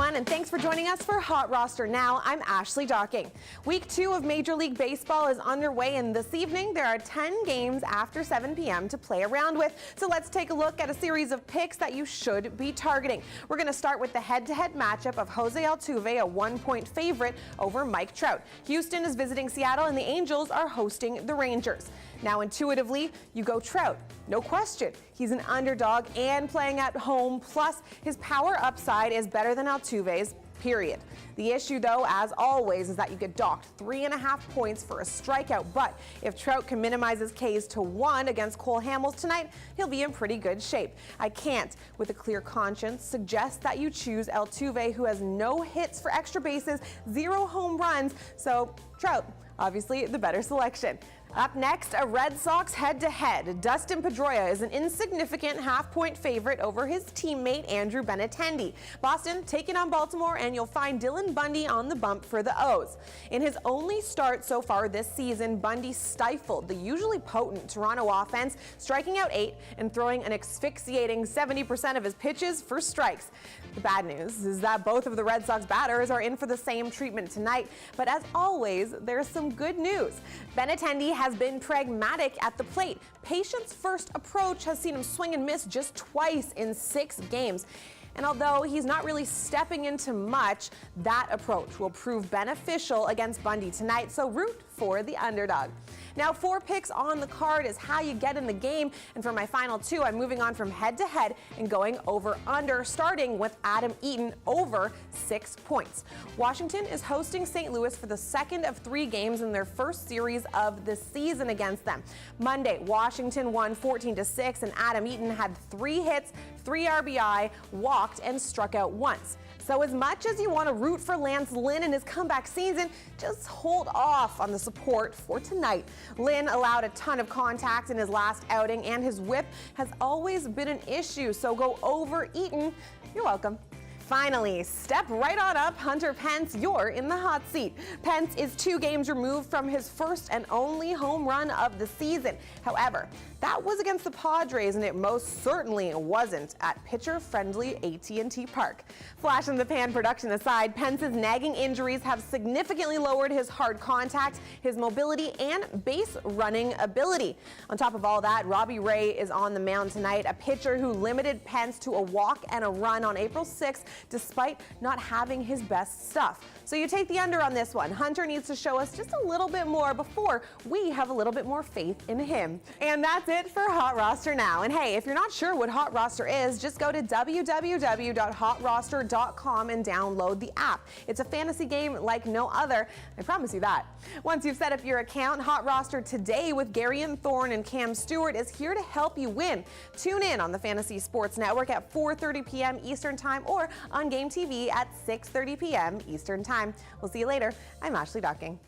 everyone, and thanks for joining us for Hot Roster Now. I'm Ashley Docking. Week 2 of Major League Baseball is underway, and this evening there are 10 games after 7 p.m. to play around with. So let's take a look at a series of picks that you should be targeting. We're going to start with the head-to-head matchup of Jose Altuve, a 1-point favorite over Mike Trout. Houston is visiting Seattle, and the Angels are hosting the Rangers. Now, intuitively, you go Trout. No question. He's an underdog and playing at home, plus his power upside is better than Altuve's, period. The issue, though, as always, is that you get docked 3.5 points for a strikeout. But if Trout can minimize his Ks to 1 against Cole Hamels tonight, he'll be in pretty good shape. I can't, with a clear conscience, suggest that you choose Altuve, who has no hits for extra bases, 0 home runs, so Trout, obviously the better selection. Up next, a Red Sox head-to-head. Dustin Pedroia is an insignificant half-point favorite over his teammate Andrew Benintendi. Boston taking on Baltimore, and you'll find Dylan Bundy on the bump for the O's. In his only start so far this season, Bundy stifled the usually potent Toronto offense, striking out 8 and throwing an asphyxiating 70% of his pitches for strikes. The bad news is that both of the Red Sox batters are in for the same treatment tonight, but as always, there's some good news. Benintendi has been pragmatic at the plate. Patience first approach has seen him swing and miss just twice in 6 games. And although he's not really stepping into much, that approach will prove beneficial against Bundy tonight, so root for the underdog. Now, 4 picks on the card is how you get in the game, and for my final 2, I'm moving on from head-to-head and going over-under, starting with Adam Eaton over 6 points. Washington is hosting St. Louis for the second of 3 games in their first series of the season against them. Monday, Washington won 14-6, and Adam Eaton had 3 hits, 3 RBI, walked, and struck out once. So as much as you want to root for Lance Lynn in his comeback season, just hold off on the support for tonight. Lynn allowed a ton of contact in his last outing, and his whip has always been an issue, so go over Eaton. You're welcome. Finally, step right on up, Hunter Pence. You're in the hot seat. Pence is 2 games removed from his first and only home run of the season. However, that was against the Padres, and it most certainly wasn't at pitcher-friendly AT&T Park. Flash in the pan production aside, Pence's nagging injuries have significantly lowered his hard contact, his mobility, and base running ability. On top of all that, Robbie Ray is on the mound tonight, a pitcher who limited Pence to a walk and a run on April 6th, despite not having his best stuff. So you take the under on this one. Hunter needs to show us just a little bit more before we have a little bit more faith in him. And that's it for Hot Roster Now. And hey, if you're not sure what Hot Roster is, just go to www.hotroster.com and download the app. It's a fantasy game like no other. I promise you that. Once you've set up your account, Hot Roster Today with Gary and Thorne and Cam Stewart is here to help you win. Tune in on the Fantasy Sports Network at 4:30 p.m. Eastern Time or on Game TV at 6:30 p.m. Eastern Time. We'll see you later. I'm Ashley Docking.